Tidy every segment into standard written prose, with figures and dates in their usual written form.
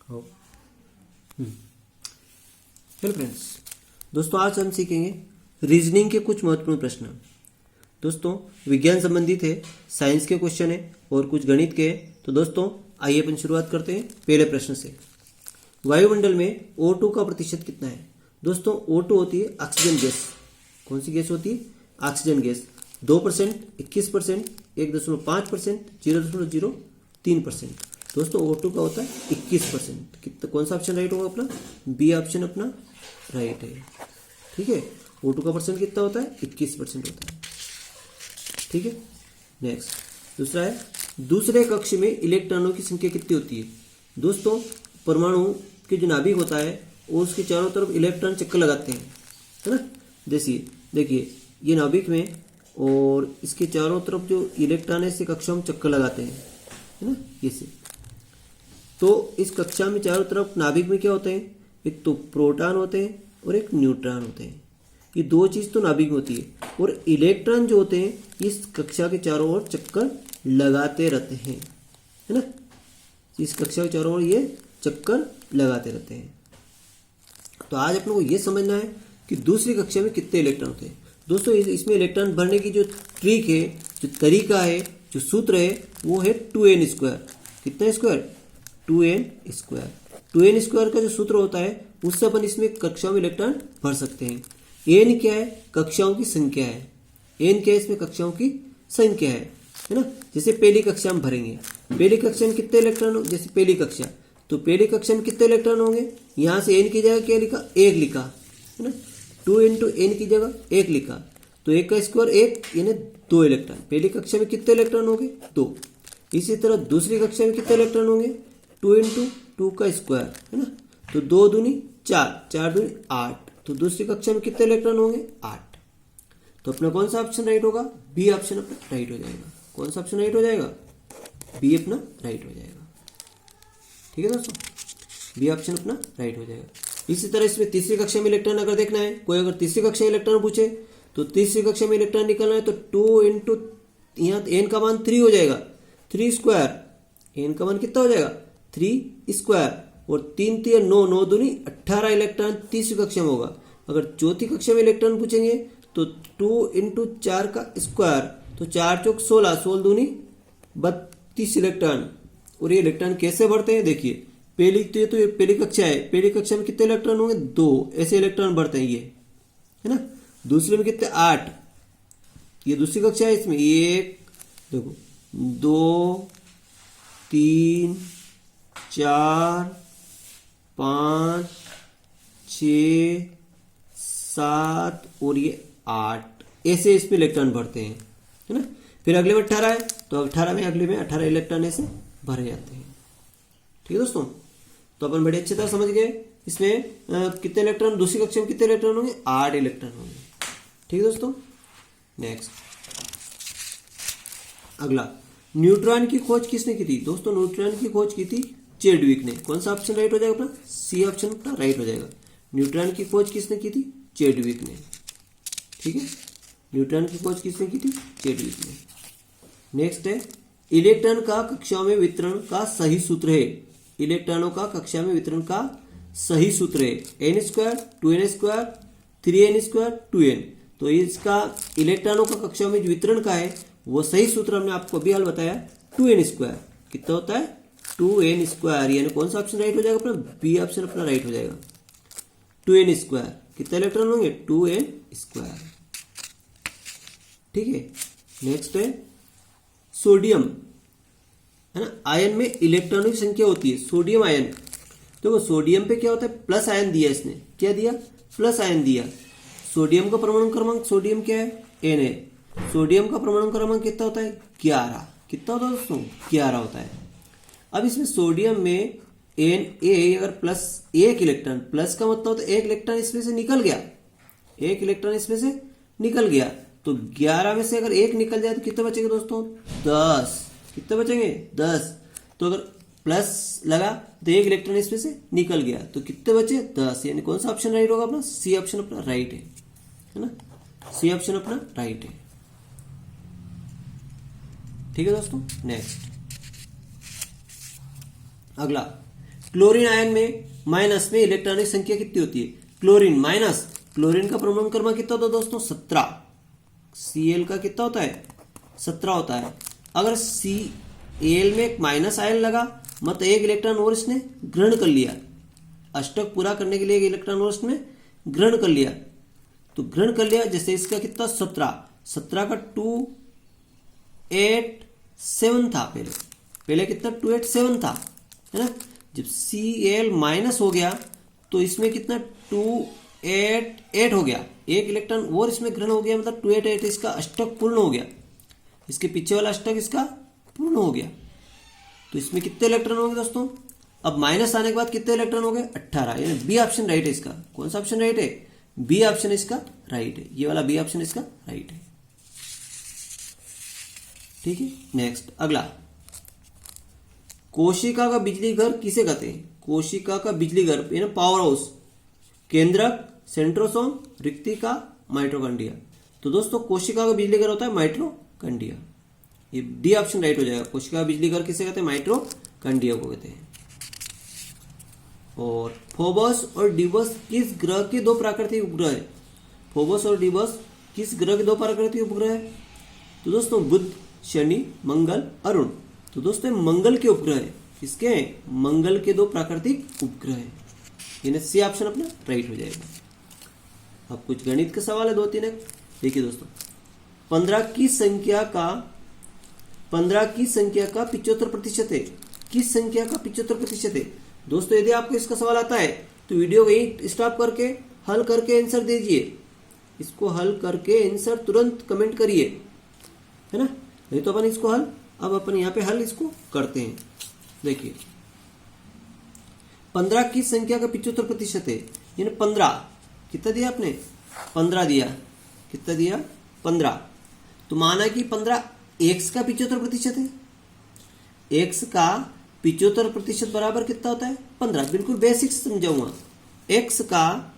हो। Hello friends, दोस्तों आज हम सीखेंगे रीजनिंग के कुछ महत्वपूर्ण प्रश्न। दोस्तों विज्ञान संबंधित है, साइंस के क्वेश्चन है और कुछ गणित के है। तो दोस्तों आइए अपन शुरुआत करते हैं पहले प्रश्न से। वायुमंडल में O2 का प्रतिशत कितना है? दोस्तों O2 होती है ऑक्सीजन गैस। कौन सी गैस होती है? Oxygen gas. 2%, 21%, 1.5%, 0.03%। दोस्तों O2 का होता है 21%। कितना, कौन सा ऑप्शन राइट होगा अपना? बी ऑप्शन अपना राइट है। ठीक है, O2 का परसेंट कितना होता है? 21% होता है। ठीक है, नेक्स्ट दूसरा है, दूसरे कक्ष में इलेक्ट्रॉनों की संख्या कितनी होती है? दोस्तों परमाणु के जो नाभिक होता है और उसके चारों तरफ इलेक्ट्रॉन चक्कर लगाते हैं, है ना। जैसे देखिए ये नाभिक में और इसके चारों तरफ जो इलेक्ट्रॉन है इससे कक्षा में चक्कर लगाते हैं, है ना, ये से। तो इस कक्षा में चारों तरफ नाभिक में क्या होते हैं? एक तो प्रोटॉन होते हैं और एक न्यूट्रॉन होते हैं। ये दो चीज तो नाभिक में होती है और इलेक्ट्रॉन जो होते हैं इस कक्षा के चारों ओर चक्कर लगाते रहते हैं, है ना। इस कक्षा के चारों ओर ये चक्कर लगाते रहते हैं। तो आज अपने को ये समझना है कि दूसरी कक्षा में कितने इलेक्ट्रॉन होते हैं। दोस्तों इसमें इलेक्ट्रॉन भरने की जो ट्रिक है, जो तरीका है, जो सूत्र है वो है 2n स्क्वायर। कितना square? 2n square. 2n square का जो सूत्र होता है उससे अपन इसमें कक्षाओं में इलेक्ट्रॉन भर सकते हैं। n क्या है? कक्षाओं की संख्या है। n क्या है? इसमें कक्षाओं की संख्या है ना। जैसे पहली कक्षा में भरेंगे, पहली कक्षा में कितने इलेक्ट्रॉन? जैसे पहली कक्षा, तो पहली कक्षा में कितने इलेक्ट्रॉन होंगे? यहाँ से n की जगह क्या लिखा? 1 लिखा, है ना। 2 इंटू n की जगह 1 लिखा, तो 1 का स्क्वायर 1 यानी 2 इलेक्ट्रॉन। पहली कक्षा में कितने इलेक्ट्रॉन होंगे? 2। इसी तरह दूसरी कक्षा में कितने इलेक्ट्रॉन होंगे? 2 इंटू 2 का स्क्वायर, है ना। तो 2 दूनी 4, 4 दूनी 8। तो दूसरी कक्षा में कितने इलेक्ट्रॉन होंगे? 8। तो अपना कौन सा ऑप्शन राइट होगा? बी ऑप्शन अपना राइट हो जाएगा। कौन सा ऑप्शन राइट हो जाएगा? बी अपना राइट हो जाएगा। ठीक है दोस्तों, बी ऑप्शन अपना राइट हो जाएगा। इसी तरह इसमें तीसरी कक्षा में इलेक्ट्रॉन अगर देखना है, कोई अगर तीसरी कक्षा में इलेक्ट्रॉन पूछे तो तीसरी कक्षा में इलेक्ट्रॉन निकालना है तो 2 इंटू यहाँ एन का मान 3 हो जाएगा, 3 स्क्वायर। एन का मान कितना हो जाएगा? 3 स्क्वायर। और 3 3 9, 9 दूनी 18 इलेक्ट्रॉन तीसरी कक्षा में होगा। अगर चौथी कक्षा में इलेक्ट्रॉन पूछेंगे तो 2 इंटू 4 का स्क्वायर, तो 4 चौक 16, 16 दूनी 32 इलेक्ट्रॉन। और ये इलेक्ट्रॉन कैसे बढ़ते हैं? देखिए पहली तो ये पहली कक्षा है, पहली कक्षा में कितने इलेक्ट्रॉन होंगे? 2 ऐसे इलेक्ट्रॉन बढ़ते हैं ये, है ना। दूसरे में कितने? 8। ये दूसरी कक्षा है, इसमें 1 देखो 2 3 4 5 6 7 और ये 8 ऐसे इसमें इलेक्ट्रॉन भरते हैं, है ना। फिर अगले में 18 है तो 18 में अगले में 18 इलेक्ट्रॉन ऐसे भरे जाते हैं। ठीक है दोस्तों, तो अपन बड़े अच्छी तरह समझ गए इसमें कितने इलेक्ट्रॉन, दूसरी कक्षा में कितने इलेक्ट्रॉन होंगे? 8 इलेक्ट्रॉन होंगे। ठीक है दोस्तों, नेक्स्ट अगला, न्यूट्रॉन की खोज किसने की थी? दोस्तों न्यूट्रॉन की खोज की थी चैडविक ने। कौन सा ऑप्शन राइट हो जाएगा अपना? सी ऑप्शन अपना राइट हो जाएगा। न्यूट्रॉन की खोज किसने की थी? चैडविक ने। ठीक है, न्यूट्रॉन की खोज किसने की थी? चैडविक ने। नेक्स्ट है, इलेक्ट्रॉन का कक्षाओं में वितरण का सही सूत्र है। इलेक्ट्रॉनों का कक्षा में वितरण का सही सूत्र है n square, 2n square, 3n square, 2n। तो इसका इलेक्ट्रॉनों का कक्षा में वितरण का है वो सही सूत्र हमने आपको अभी हाल बताया, 2n स्क्वायर। कितना होता है? 2n square. यानी कौन सा ऑप्शन राइट हो जाएगा अपना? बी ऑप्शन अपना राइट हो जाएगा। 2n square. कितने इलेक्ट्रॉन होंगे? 2n square. ठीक है, नेक्स्ट है सोडियम, है ना। आयन में इलेक्ट्रॉनों की संख्या होती है, सोडियम आयन। देखो सोडियम पे क्या होता है? प्लस आयन दिया इसने। क्या दिया? प्लस आयन दिया। सोडियम का परमाणु क्रमांक, सोडियम क्या है? n है। सोडियम का परमाणु क्रमांक कितना होता है? 11। कितना होता है दोस्तों? 11 होता है। अब इसमें सोडियम में Na अगर प्लस 1 इलेक्ट्रॉन, प्लस का मतलब होता है 1 इलेक्ट्रॉन इसमें से निकल गया, 1 इलेक्ट्रॉन इसमें से निकल गया। तो 11 में से अगर 1 निकल जाए तो कितने बचेंगे दोस्तों? 10। कितने बचेंगे? 10। तो अगर प्लस लगा तो 1 इलेक्ट्रॉन इसमें से निकल गया, तो कितने बचे? 10। यानी कौन सा ऑप्शन राइट होगा अपना? सी ऑप्शन अपना राइट है ना। सी ऑप्शन अपना राइट है। ठीक है दोस्तों, नेक्स्ट अगला, क्लोरीन आयन में माइनस में इलेक्ट्रॉनिक संख्या कितनी होती है? क्लोरीन माइनस, क्लोरीन का परमाणु क्रमांक कितना होता है दोस्तों? 17। Cl का कितना होता है? 17 होता है। अगर Cl में एक माइनस आयन लगा मतलब एक इलेक्ट्रॉन और इसने ग्रहण कर लिया, अष्टक पूरा करने के लिए एक इलेक्ट्रॉन और इसने ग्रहण कर लिया, तो ग्रहण कर लिया जैसे इसका कितना 17 का 287 था। पहले कितना 287 था, है ना। जब Cl माइनस हो गया तो इसमें कितना 288 हो गया, एक इलेक्ट्रॉन और इसमें ग्रहण हो गया मतलब 288 इसका अष्टक पूर्ण हो गया, इसके पीछे वाला अष्टक इसका पूर्ण हो गया। तो इसमें कितने इलेक्ट्रॉन होंगे दोस्तों? अब माइनस आने के बाद कितने इलेक्ट्रॉन हो गए? 18, यानी बी ऑप्शन राइट है इसका। कौन सा ऑप्शन राइट है? बी ऑप्शन इसका राइट है, ये वाला बी ऑप्शन इसका राइट है। ठीक है, नेक्स्ट अगला, कोशिका का बिजली घर किसे कहते हैं? कोशिका का बिजली घर यानी पावर हाउस, केंद्रक, सेंट्रोसोम, रिक्तिका, माइटोकॉन्ड्रिया। तो दोस्तों कोशिका का बिजली घर होता है माइटोकॉन्ड्रिया, ये डी ऑप्शन राइट हो जाएगा। कोशिका का बिजली घर किसे कहते हैं? माइटोकॉन्ड्रिया को कहते हैं। और फोबस और डिबस किस ग्रह के दो प्राकृतिक उपग्रह है? फोबस और डिबस किस ग्रह के दो प्राकृतिक उपग्रह है? तो दोस्तों बुध, शनि, मंगल, अरुण। तो दोस्तों मंगल के उपग्रह है। किसके हैं? मंगल के दो प्राकृतिक उपग्रह है, यानी सी ऑप्शन अपना राइट हो जाएगा। अब कुछ गणित के सवाल है 2-3। देखिए दोस्तों, 15 की संख्या का 75% है। किस संख्या का 75% है? दोस्तों यदि आपको इसका सवाल आता है तो वीडियो वहीं स्टॉप करके हल करके आंसर दीजिए, इसको हल करके आंसर तुरंत कमेंट करिए, है ना। नहीं तो अपन इसको हल, अब अपन यहाँ पे हल इसको करते हैं। देखिए 15 की संख्या का 75% है, यानी 15 कितना दिया आपने? 15 दिया। कितना दिया? 15। तो माना कि 15 x का 75% है। x का 75% बराबर कितना होता है? 15। बिल्कुल बेसिक समझाऊंगा। x का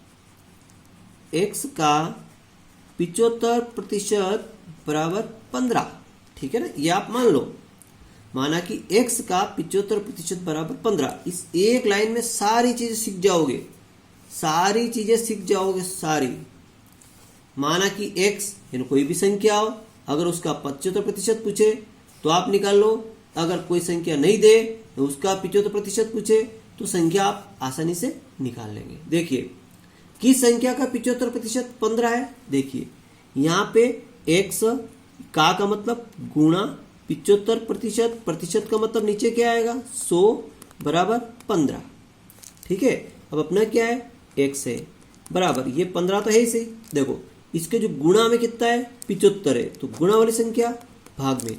75% बराबर 15, ठीक है ना। ये आप मान लो, माना कि x का 75% बराबर 15। इस एक लाइन में सारी चीजें सीख जाओगे, सारी। माना कि x यानी कोई भी संख्या हो, अगर उसका 75% पूछे तो आप निकाल लो, अगर कोई संख्या नहीं दे तो उसका 75% पूछे तो संख्या आप आसानी से निकाल लेंगे। देखिए किस संख्या का 75% 15 है? देखिए यहाँ पे x का मतलब गुणा 75%, प्रतिशत का मतलब नीचे क्या आएगा? 100 बराबर 15, ठीक है। अब अपना क्या है? x है बराबर, ये 15 तो है ही सही। देखो इसके जो गुणा में कितना है? 75 है, तो गुणा वाली संख्या भाग में,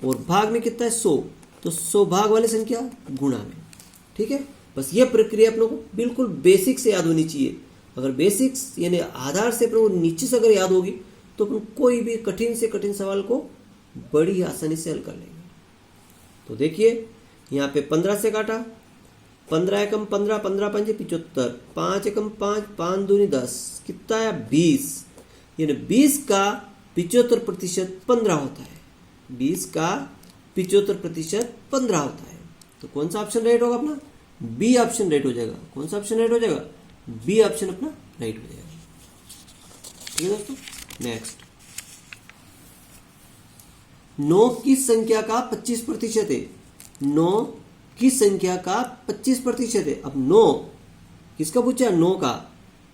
और भाग में कितना है? 100, तो 100 भाग वाली संख्या गुणा में, ठीक है। बस ये प्रक्रिया अपनों को बिल्कुल बेसिक से याद होनी चाहिए। अगर बेसिक्स यानी आधार से अपनों को नीचे से अगर याद होगी तो अपन कोई भी कठिन से कठिन सवाल को बड़ी आसानी से हल कर लेंगे। तो देखिए यहाँ पे 15 से काटा, 15 एकम 15, 15 पंजे 75, 5 एकम 5, 5 दूनी 10, कितना है? 20। यानी 20 का 75% 15 होता है। 20 का 75% 15 होता है। तो कौन सा ऑप्शन राइट होगा अपना? बी ऑप्शन राइट हो जाएगा। कौन सा ऑप्शन राइट हो जाएगा? बी ऑप्शन अपना राइट हो जाएगा। ठीक है दोस्तों, नेक्स्ट, 9 की संख्या का 25% है। 9 की संख्या का 25% है। अब 9 किसका पूछा? 9 का,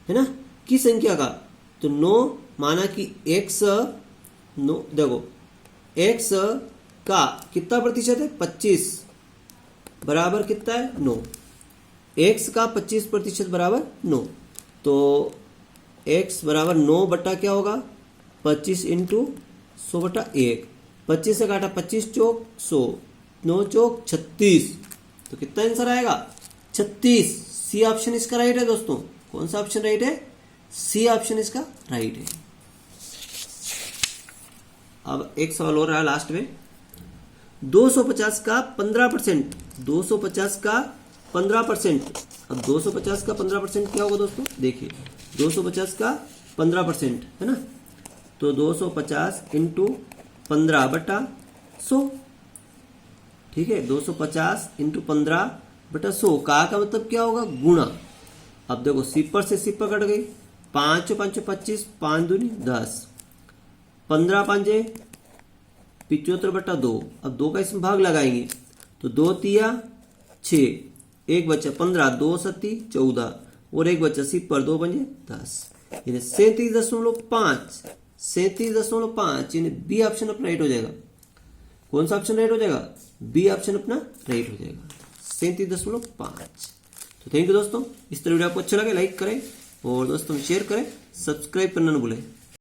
है ना, की संख्या का। तो 9 माना कि x, 9 देखो x का कितना प्रतिशत है? 25 बराबर कितना है? 9। x का 25% बराबर 9, तो x बराबर 9 बटा क्या होगा? 25 इंटू 100 बटा 1। 25 से काटा 25 चौक 100, 9 चौक 36, तो कितना आंसर आएगा? 36। सी ऑप्शन इसका राइट है दोस्तों। कौन सा ऑप्शन राइट है? सी ऑप्शन इसका राइट है। अब एक सवाल और रहा लास्ट में, 250 का 15%, 250 का 15%। अब 250 का 15% क्या होगा दोस्तों? देखिए 250 का 15%, है ना, तो 250 इंटू 15 बटा 100, ठीक है। 250 इंटू 15 बटा 100, का मतलब क्या होगा, गुणा। अब देखो सिपर से सिपर कट गई, 5 5 25, 5 दूनी 10, 15 5 75/2। अब 2 का इसमें भाग लगाएंगे तो 2 तिया 6, एक बच्चा 15, 2 सत्ती 14 और एक बच्चा सिपर 2 पंजे 10, यानी 37.5। 37.5 यानी बी ऑप्शन अपना राइट हो जाएगा। कौन सा ऑप्शन राइट हो जाएगा, बी ऑप्शन अपना राइट हो जाएगा, 37.5। तो थैंक यू दोस्तों, इस तरह वीडियो आपको अच्छा लगे लाइक करें और दोस्तों शेयर करें, सब्सक्राइब करना ना भूलें।